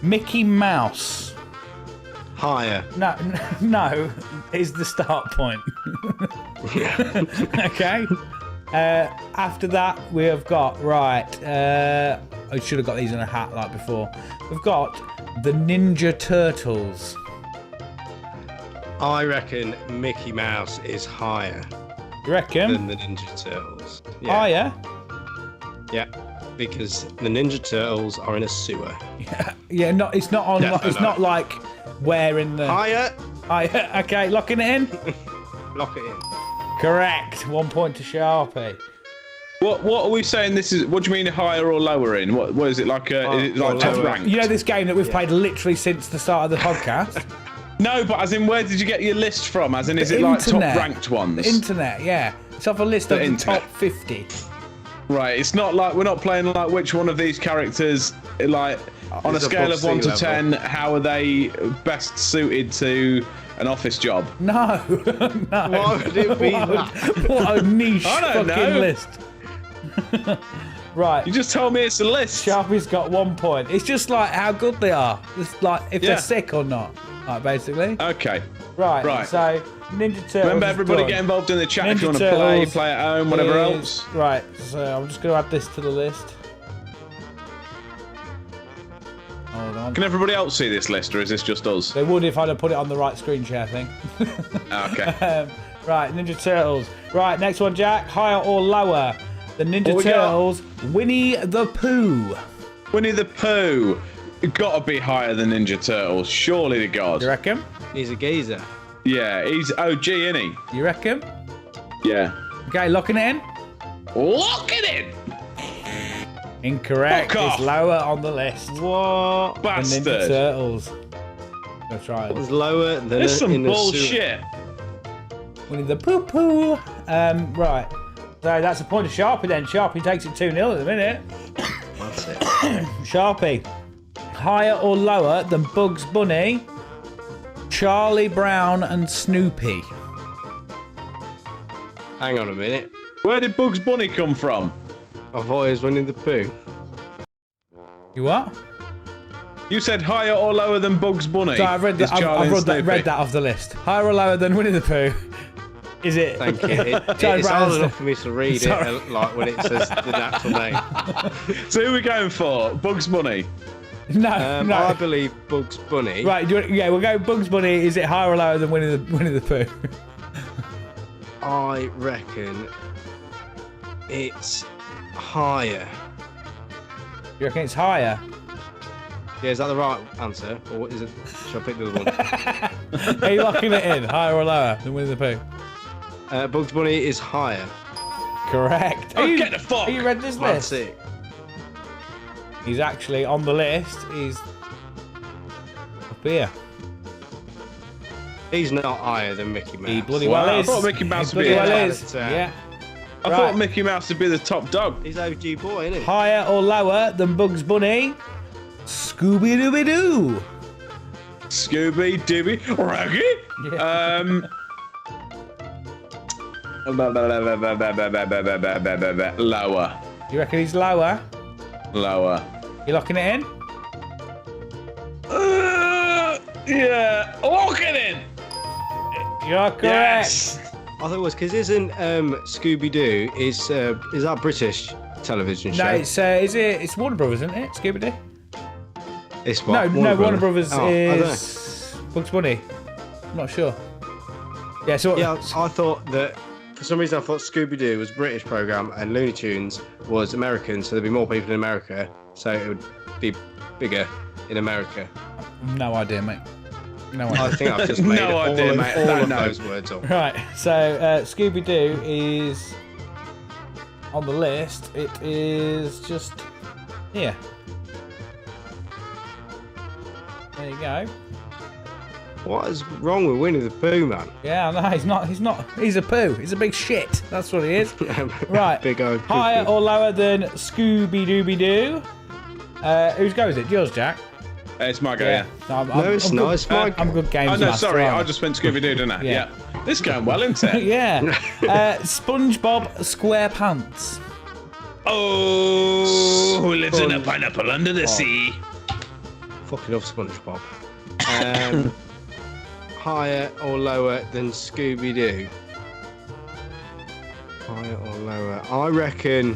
Mickey Mouse. Higher. No, is the start point. Okay. After that, we have got I should have got these in a hat like before. We've got the Ninja Turtles. I reckon Mickey Mouse is higher You reckon? than the Ninja Turtles. Higher? Yeah, because the Ninja Turtles are in a sewer. Yeah. No, it's not on. Definitely It's not like where in the. Higher. Okay, locking it in. Lock it in. Correct. 1 point to Sharpie. What are we saying? This is. What do you mean higher or lower in? What is it like? Is it like top lower. ranked? You know this game that we've played literally since the start of the podcast. No, but as in, where did you get your list from? As in, is it like top ranked ones? The internet, yeah. It's off a list of the internet. top 50. Right. It's not like we're not playing like which one of these characters, like on a Is scale above of 1 to sea level. 10, how are they best suited to an office job? No, no. Why would it be that? What a niche I don't fucking know. list. Right. You just told me it's a list. Sharpie's got 1 point. It's just like how good they are. It's like if Yeah. they're sick or not. Like basically. Okay. Right. Right. So Ninja Turtles. Remember, is everybody done. get involved in the chat if Ninja you want to Turtles play at home, whatever is- else. Right. So I'm just going to add this to the list. Hold on. Can everybody else see this list, or is this just us? They would if I'd have put it on the right screen share thing. Okay. Right, Ninja Turtles. Right, next one, Jack. Higher or lower? The Ninja What we got? Turtles. Winnie the Pooh. Winnie the Pooh. You've got to be higher than Ninja Turtles, surely to God. You reckon? He's a geezer. Yeah, he's OG, isn't he? You reckon? Yeah. Okay, locking it in. Lock it in! Incorrect. Fuck off. It's lower on the list. What? The Ninja Bastard. Turtles. Let's try It was it. lower than This is some in the sewer. bullshit. Winnie the Pooh Pooh. Right. So that's a point of Sharpie then. Sharpie takes it 2-0 at the minute. That's it. Sharpie. Higher or lower than Bugs Bunny, Charlie Brown and Snoopy? Hang on a minute. Where did Bugs Bunny come from? I thought he was Winnie the Pooh. You what? You said higher or lower than Bugs Bunny. So I've read that. Is Charlie and I've Snoopy. read that off the list. Higher or lower than Winnie the Pooh? Is it? Thank you. Charlie It's Brown hard and enough for me to read Sorry. it, like when it says the natural name. So who are we going for? Bugs Bunny. No, no. I believe Bugs Bunny. Right, yeah, we'll go Bugs Bunny. Is it higher or lower than Winnie the Pooh? I reckon it's higher. You reckon it's higher? Yeah, is that the right answer? Or is it? Should I pick the other one? Are you locking it in? Higher or lower than Winnie the Pooh? Bugs Bunny is higher. Correct. Oh, get the fuck! Have you read this That's list? it. He's actually on the list. He's up here. He's not higher than Mickey Mouse. He bloody Wow, well I is. thought Mickey Mouse He would bloody be well here. is. Yeah. Yeah. I Right. thought Mickey Mouse would be the top dog. He's OG boy, isn't he? Higher or lower than Bugs Bunny? Scooby Dooby Doo. Scooby Dooby Raggy. Yeah. Lower. You reckon he's lower? Lower. You locking it in? Yeah. Lock it in. You're correct. Yes. I thought it was because isn't Scooby Doo is that British television show? No, it's Warner Brothers, isn't it? Scooby Doo. It's what? No, Warner Brothers Oh, I don't know. is Bugs Bunny. I'm not sure. Yeah, so Yeah, I thought that for some reason I thought Scooby Doo was a British program and Looney Tunes was American, so there'd be more people in America, so it would be bigger in America. no idea, mate. No I idea. think I've just made No all, idea, of, mate. all Don't of know. those words up. Right, so Scooby Doo is on the list. It is just here. There you go. What is wrong with Winnie the Pooh, man? Yeah, no, he's not. He's a poo. He's a big shit. That's what he is. Right. Big old Higher poo-poo. or lower than Scooby Dooby Doo? Whose go is it? Yours, Jack? It's my go, yeah. No, it's not, it's my I'm good games Oh, no, master, sorry. aren't I just went Scooby Doo, didn't I? Yeah. This is going well, isn't it? Yeah. SpongeBob SquarePants. Oh, who lives in a Sponge- pineapple under the sea? Fucking love SpongeBob. Higher or lower than Scooby Doo? Higher or lower? I reckon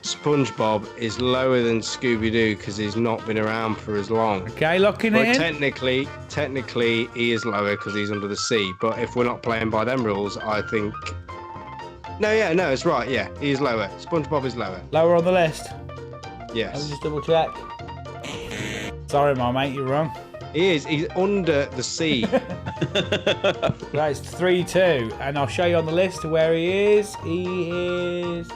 SpongeBob is lower than Scooby Doo because he's not been around for as long. Okay, locking But it in. technically, he is lower because he's under the sea. But if we're not playing by them rules, I think. No, it's right. Yeah, he is lower. SpongeBob is lower. Lower on the list. Let me Yes, just double check. Sorry, my mate, you're wrong. he is. He's under the sea. Right, it's 3-2, and I'll show you on the list where he is. He is.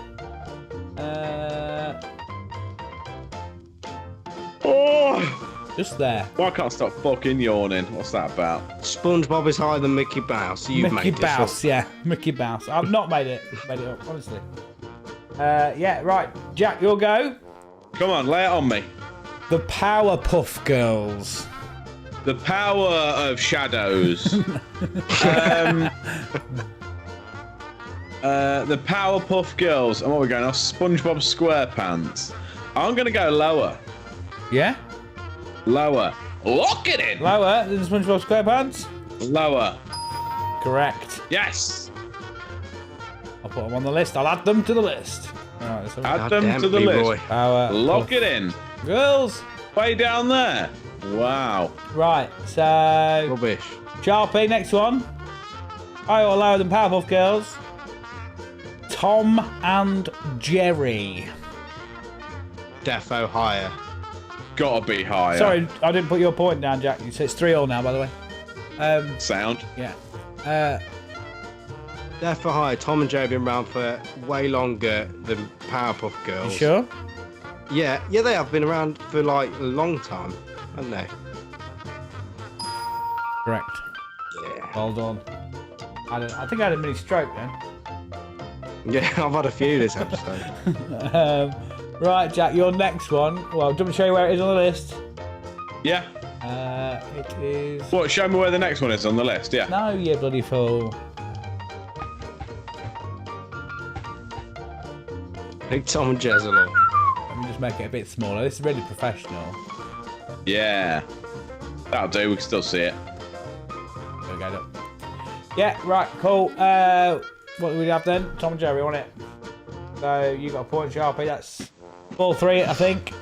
Just there. Why can't I stop fucking yawning? What's that about? SpongeBob is higher than Mickey Mouse. You've Mickey made this Mouse, up. yeah, Mickey Mouse. I've not made it up, honestly. Yeah, right, Jack, you'll go. Come on, lay it on me. The Powerpuff Girls. The power of shadows. The Powerpuff Girls. And what are we going off? SpongeBob SquarePants. I'm going to go lower. Yeah, Lower. Lock it in. lower than SpongeBob SquarePants. Lower. Correct. Yes. I'll put them on the list. I'll add them to the list. All right, let's have a Add look. them damn to the it, list. Leroy. Lock it in. Girls. Way down there. Wow. Right, so Rubbish. Sharpie, next one. Higher or lower than Powerpuff Girls? Tom and Jerry. Defo higher. Gotta be higher. Sorry, I didn't put your point down, Jack. So it's 3-3 now, by the way. Sound. Yeah. Defo higher. Tom and Jerry have been around for way longer than Powerpuff You Girls. sure? Yeah, they have been around for like a long time, haven't they? Correct. Yeah. Well done. I think I had a mini stroke then. Yeah, I've had a few this episode. Right, Jack, your next one. Well, do you want me to show you where it is on the list? Yeah. It is. What? Show me where the next one is on the list. Yeah. No, you bloody fool. Big Tom and Jerry. Let me just make it a bit smaller. This is really professional. Yeah. That'll do. We can still see it. There we go. Look. Yeah, right, cool. What do we have then? Tom and Jerry on it. So you got a point, Sharpie. That's 4-3, I think.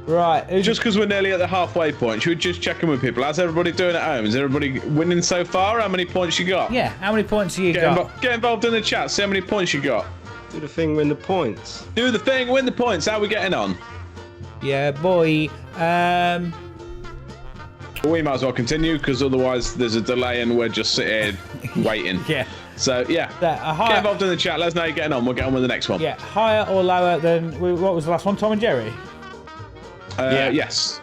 Right. Just because we're nearly at the halfway point, should we just check in with people? How's everybody doing at home? Is everybody winning so far? How many points you got? Yeah. How many points have you Get, got? get involved in the chat. See how many points you got. Do the thing, win the points. Do the thing, win the points. How are we getting on? Yeah, boy. But we might as well continue because otherwise there's a delay and we're just sitting waiting. Yeah. So yeah, get involved in the chat. Let us know how you're getting on. We'll get on with the next one. Yeah, higher or lower than what was the last one? Tom and Jerry. Yes.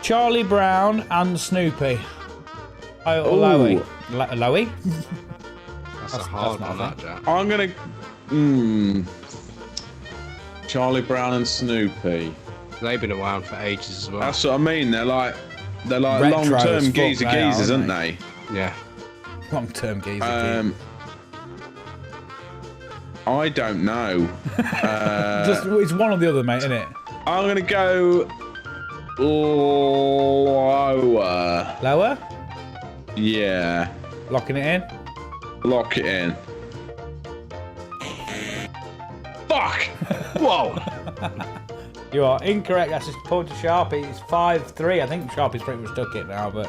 Charlie Brown and Snoopy. Higher or lowy? Lowy? That's a hard one, that, Jack. I'm gonna. Charlie Brown and Snoopy. They've been around for ages as well. That's what I mean. They're like Retro as long-term fuck geezers, aren't they? they? Yeah. Long-term geezer. I don't know. It's one or the other, mate, isn't it? I'm gonna go lower. Lower? Yeah. Locking it in? Lock it in. Fuck! Whoa! You are incorrect. That's just point to Sharpie. It's 5-3. I think Sharpie's pretty much took it now, but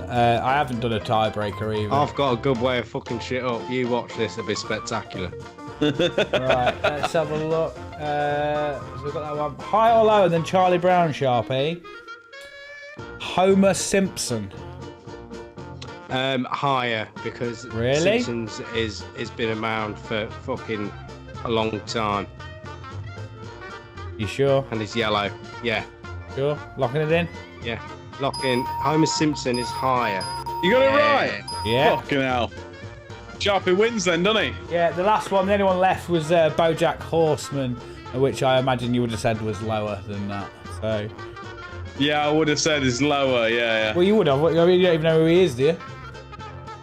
I haven't done a tiebreaker either. I've got a good way of fucking shit up. You watch this, it'll be spectacular. Right, let's have a look. So we've got that one. Higher or lower than Charlie Brown, Sharpie? Homer Simpson. Higher, because Really? Simpsons is been around for fucking a long time, You sure? and he's yellow. Yeah, Sure? Locking it in? yeah. Lock in. Homer Simpson is higher. You got it right. Yeah. Fucking hell. Sharpie wins then, doesn't he? Yeah, the last one, the only one left was BoJack Horseman, which I imagine you would have said was lower than that. So, Yeah, I would have said it's lower. Yeah. well, you would have. I mean, you don't even know who he is, do you?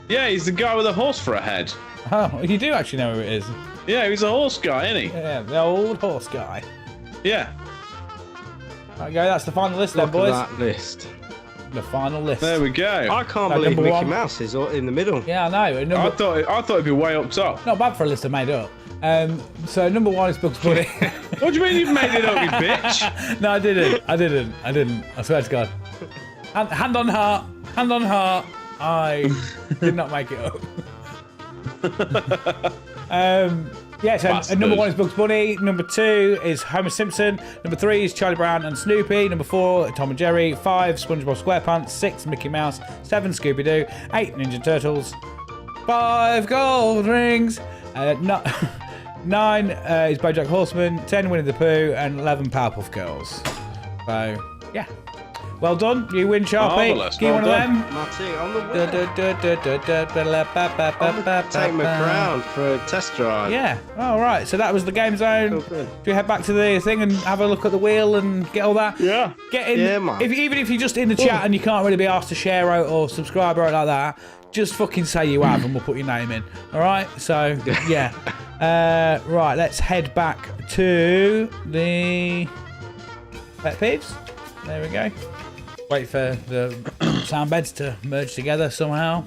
Yeah, he's the guy with a horse for a head. Oh, you do actually know who it is. Yeah, he's a horse guy, isn't he? Yeah, the old horse guy. Yeah. There we go. That's the final list, then, Look boys. at that list. The final list. There we go. I can't So believe number Mickey one- Mouse is in the middle. Yeah, I know. And I thought it'd be way up top. not bad for a list I made up. So number one is Bugs Bunny. What do you mean you've made it up, you bitch? No, I didn't. I swear to God. Hand on heart. Hand on heart. I did not make it up. Yeah, so Bastard. number one is Bugs Bunny. Number two is Homer Simpson. Number three is Charlie Brown and Snoopy. Number four, Tom and Jerry. 5, SpongeBob SquarePants. 6, Mickey Mouse. 7, Scooby-Doo. 8, Ninja Turtles. 5, Gold Rings. 9 is BoJack Horseman. 10, Winnie the Pooh. And 11, Powerpuff Girls. So, yeah. Well done. You win, Sharpie. Marvellous. Give one Well of them. Marty, on the way. Take my crown for a test drive. Yeah. All right. So that was the game zone. Cool, good. Should we head back to the thing and have a look at the wheel and get all that? Yeah. Get in. Yeah, man. Even if you're just in the chat and you can't really be asked to share out or subscribe out like that, just fucking say you have and we'll put your name in. All right. So yeah. Right. Let's head back to the pet peeves. There we go. Wait for the sound beds to merge together somehow.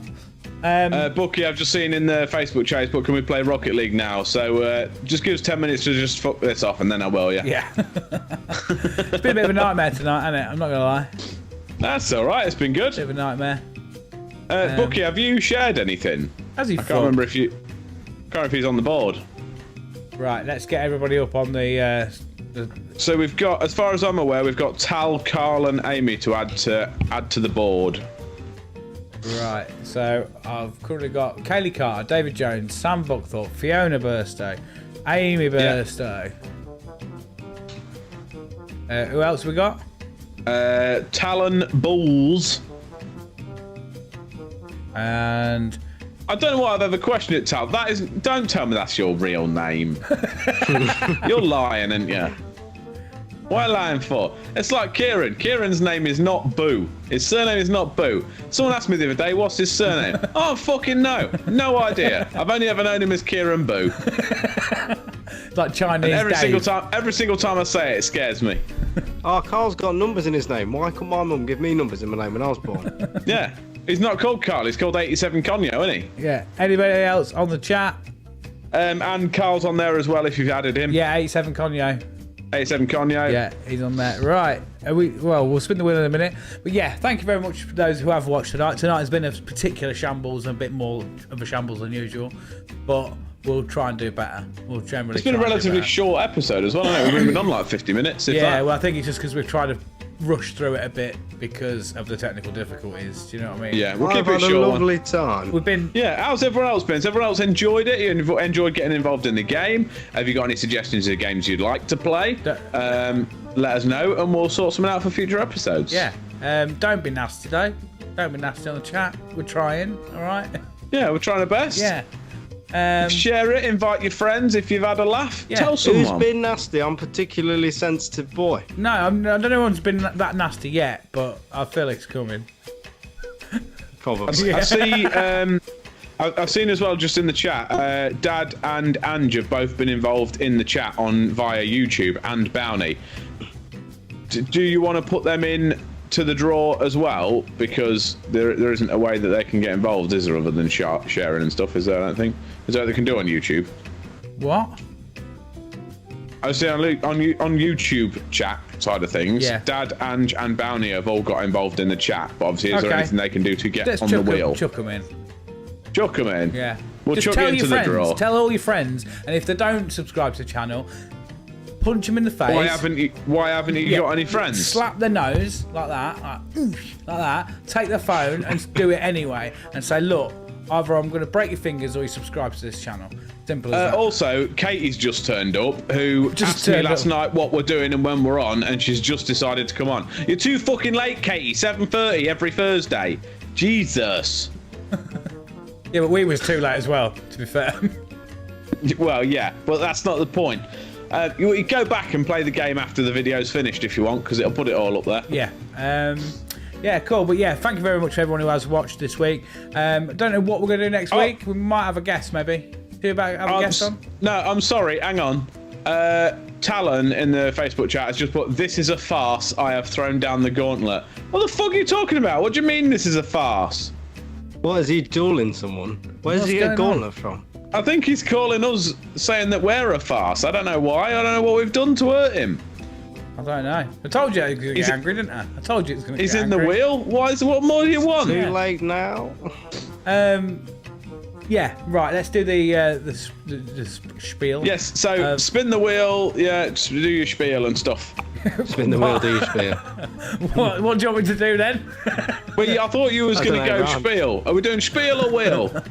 Bookie, I've just seen in the Facebook chat, but can we play Rocket League now? So just give us 10 minutes to just fuck this off and then I will, yeah. Yeah. It's been a bit of a nightmare tonight, hasn't it? I'm not going to lie. That's all right, it's been good. Bit of a nightmare. Bookie, have you shared anything? Has he I can't remember if he's on the board. Right, let's get everybody up on the So we've got, as far as I'm aware, we've got Tal, Carl, and Amy to add to the board. Right, so I've currently got Kaylee Carter, David Jones, Sam Buckthorpe, Fiona Burstow, Amy Burstow. Who else we got? Talon Bulls. And I don't know why I've ever questioned it, Tal. That isn't. Don't tell me that's your real name. You're lying, aren't you? What are you lying for? It's like Kieran. Kieran's name is not Boo. His surname is not Boo. Someone asked me the other day, what's his surname? Oh, fucking no. No idea. I've only ever known him as Kieran Boo. like Chinese And every Dave. single time I say it, it scares me. Oh, Carl's got numbers in his name. Why couldn't my mum give me numbers in my name when I was born? Yeah. He's not called Carl. He's called 87 Conyo, isn't he? Yeah. Anybody else on the chat? And Carl's on there as well if you've added him. Yeah, 87 Conyo. 87 Conyo. Yeah, he's on there. Right. Well, we'll spin the wheel in a minute. But yeah, thank you very much for those who have watched tonight. Tonight has been a particular shambles and a bit more of a shambles than usual. But we'll try and do better. We'll generally. It's been a try and do relatively better. short episode as well. I know we've been on like 50 minutes. If Yeah, that. well, I think it's just because we've tried to rush through it a bit because of the technical difficulties. Do you know what I mean? Yeah, we'll I've keep it had a short. lovely time. We've been. Yeah, how's everyone else been? Has everyone else enjoyed it? You enjoyed getting involved in the game? Have you got any suggestions of games you'd like to play? Let us know and we'll sort something out for future episodes. Yeah. Don't be nasty though. Don't be nasty on the chat. We're trying. All right. Yeah, we're trying our best. Yeah. Share it, invite your friends if you've had a laugh. Yeah. Tell Who's someone. been nasty? I'm particularly sensitive boy. No, I don't know anyone's been that nasty yet, but I feel it's coming. Probably. Yeah. I see. I've seen as well, just in the chat, Dad and Ange have both been involved in the chat via YouTube and Bounty. Do you want to put them in to the draw as well? Because there isn't a way that they can get involved, is there, other than sharing and stuff? Is there? I don't think. Is there what they can do on YouTube? What? I see on YouTube chat side of things. Yeah. Dad, Ange, and Bounty have all got involved in the chat. But obviously, is there Okay. anything they can do to get Let's on the wheel? chuck them in. Chuck them in. Yeah. We'll Just chuck tell it your into the friends. draw. Tell all your friends, and if they don't subscribe to the channel, punch them in the face. Why haven't you Yeah. got any friends? Slap their nose like that, like that. Take their phone and do it anyway, and say, "Look, either I'm going to break your fingers or you subscribe to this channel." Simple as that. Also, Katie's just turned up, who Just asked me turned last up. night what we're doing and when we're on, and she's just decided to come on. You're too fucking late, Katie. 7:30 every Thursday. Jesus. Yeah, but we was too late as well. To be fair. Well, yeah, but that's not the point. You go back and play the game after the video's finished if you want, because it'll put it all up there. Yeah. Yeah, cool. But yeah, thank you very much to everyone who has watched this week. Don't know what we're going to do next week. We might have a guest, maybe. Have a guest on? No, I'm sorry. Hang on. Talon in the Facebook chat has just put, "This is a farce. I have thrown down the gauntlet." What the fuck are you talking about? What do you mean this is a farce? What, is he dueling someone? Where's he get a going on? gauntlet from? I think he's calling us, saying that we're a farce. I don't know why. I don't know what we've done to hurt him. I don't know. I told you it was going to get angry, didn't I? I told you it was going to He's get in angry. the wheel. What more do you want? Too late now. Yeah, right. Let's do the spiel. Yes. So spin the wheel. Yeah, just do your spiel and stuff. Spin the wheel, do you spiel? What do you want me to do then? Well, I thought you was I going to don't know, go Ron. spiel. Are we doing spiel or wheel?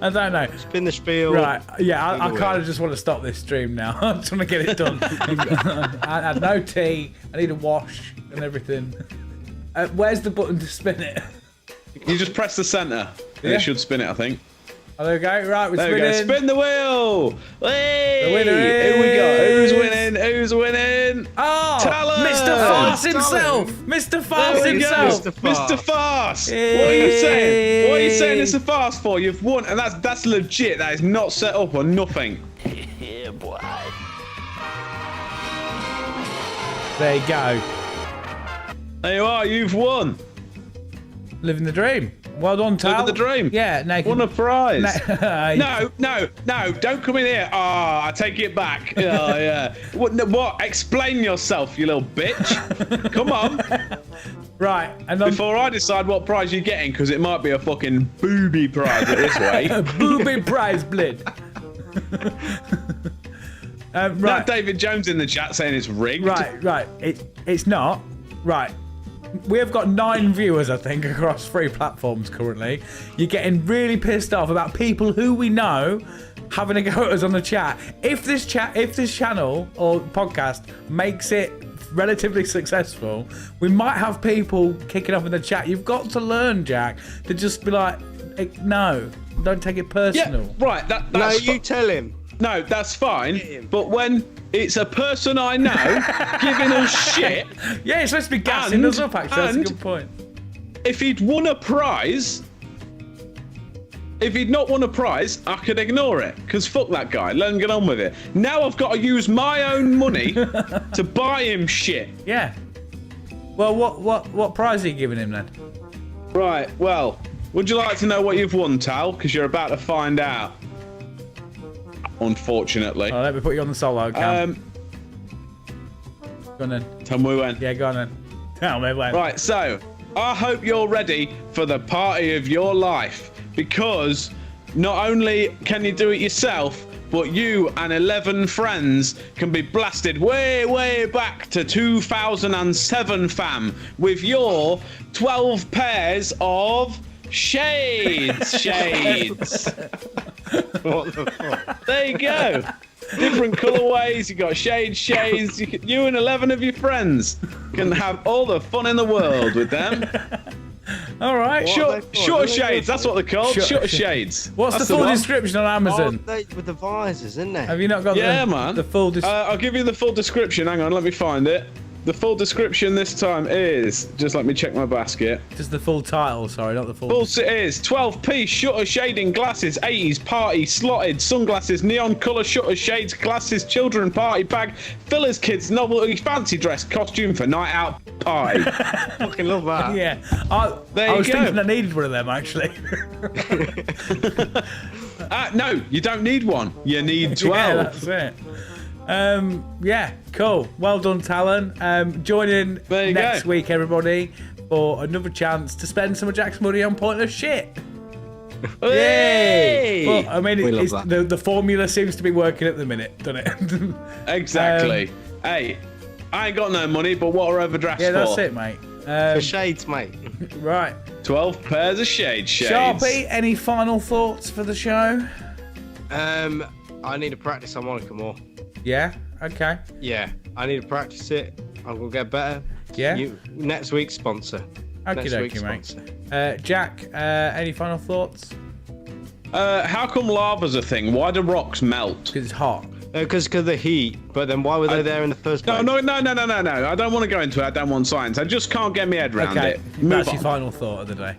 I don't know. Spin the spiel. Right, yeah, I the kind wheel. of just want to stop this stream now. I just want to get it done. I had no tea. I need a wash and everything. Where's the button to spin it? You just press the centre. And Yeah. it should spin it, I think. Oh, there we go. Right, we're There we go. spinning. Spin the wheel. Hey! The winner Who we got? is- Who's winning? Who's winning? Oh, Talon! Mr. Farce Talon. himself. Mr. Farce There we go. himself. Mr. Farce. Mr. Farce. What are you saying? What are you saying it's a farce for? You've won, and that's legit. That is not set up or nothing. There you go. There you are. You've won. Living the dream. Well done, Tal. Living the dream. Yeah, naked. Won a prize. No. No, don't come in here. Ah, I take it back. Oh, yeah. What? Explain yourself, you little bitch. Come on. Right, and then Before I decide what prize you're getting, because it might be a fucking booby prize at this way. booby prize blid. Right. Right, David Jones in the chat saying it's rigged. right. It's not. Right. We have got 9 viewers, I think, across 3 platforms currently. You're getting really pissed off about people who we know having a go at us on the chat. If this channel or podcast makes it relatively successful, we might have people kicking off in the chat. You've got to learn, Jack, to just be like, no, don't take it personal. Yeah, right. No, That's you tell him. No, that's fine. But when it's a person I know giving us shit, Yeah, it's supposed to be gassing And- us up, actually. That's a and- good point. if he'd won a prize, if he'd not won a prize, I could ignore it. Because fuck that guy. Let him get on with it. Now I've got to use my own money to buy him shit. Yeah. Well, what prize are you giving him then? Right, well, would you like to know what you've won, Tal? Because you're about to find out. Unfortunately. Oh, let me put you on the solo cam. Go on then. Tell me when. Yeah, go on then. Tell me when. Right, so I hope you're ready for the party of your life, because not only can you do it yourself, but you and 11 friends can be blasted way, way back to 2007, fam, with your 12 pairs of shades. What the fuck? There you go. Different colorways. You got shades. You and 11 of your friends can have all the fun in the world with them. All right. Short shades. That's what they're called. Short shades. What's That's the full one. description on Amazon? Oh, with the visors, isn't there? Have you not got man. the full description? I'll give you the full description. Hang on, let me find it. The full description this time is, just let me check my basket. Just the full title, sorry, not the full. Full it is 12-piece shutter shading glasses, 80s party, slotted sunglasses, neon colour shutter shades, glasses, children party bag, fillers kids, novelty fancy dress, costume for night out party. Fucking love that. Yeah, I was thinking I needed one of them actually. No, you don't need one. You need 12. Yeah, that's it. Yeah, cool. Well done, Talon. Join in next week, everybody, for another chance to spend some of Jack's money on pointless shit. Yay! But I mean, We it's, love that. the formula seems to be working at the minute, doesn't it? Exactly. Hey, I ain't got no money, but what are overdrafts Yeah, that's for? it, mate. For shades, mate. Right. 12 pairs of shades. Sharpie, any final thoughts for the show? I need to practice harmonica more. Yeah. Okay. Yeah, I need to practice it. I'm gonna get better. Yeah. Next week's sponsor. Next Okie week's dokie, mate. sponsor. Jack, any final thoughts? How come lava's a thing? Why do rocks melt? Because it's hot. Because of the heat. But then why were they there in the first place? No. I don't want to go into it. I don't want science. I just can't get my head around Okay. it. Move That's on. your final thought of the day.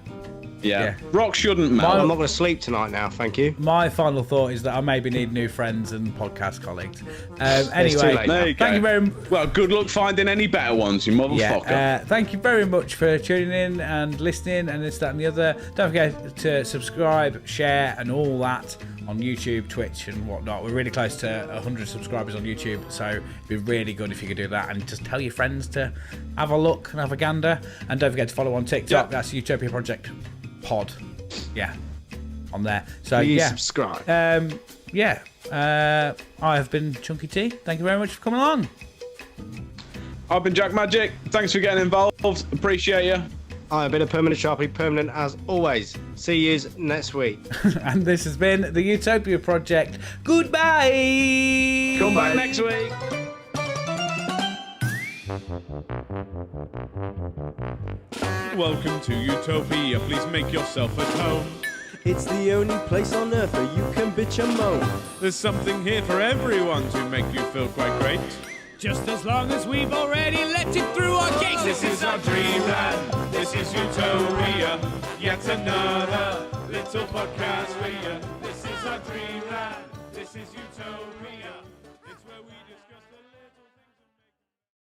Yeah. Yeah. Rocks shouldn't melt. I'm not going to sleep tonight now, thank you. My final thought is that I maybe need new friends and podcast colleagues. too Anyway, late There you go. thank you very much. Well, good luck finding any better ones, you motherfucker. Yeah, thank you very much for tuning in and listening and this, that, and the other. Don't forget to subscribe, share, and all that on YouTube, Twitch, and whatnot. We're really close to 100 subscribers on YouTube, so it'd be really good if you could do that and just tell your friends to have a look and have a gander. And don't forget to follow on TikTok. Yeah. That's Utopia Project Pod. Yeah, on there. So Please yeah, subscribe. I have been Chunky T. Thank you very much for coming along. I've been Jack Magic. Thanks for getting involved. Appreciate you. I've been a permanent Sharpie, permanent as always. See yous next week. And this has been the Utopia Project. Goodbye. Come back next week. Welcome to Utopia, please make yourself at home. It's the only place on earth where you can bitch and moan. There's something here for everyone to make you feel quite great. Just as long as we've already let it through our gates. This is our dreamland, this is Utopia, yet another little podcast for you. This is our dreamland, this is Utopia, it's where we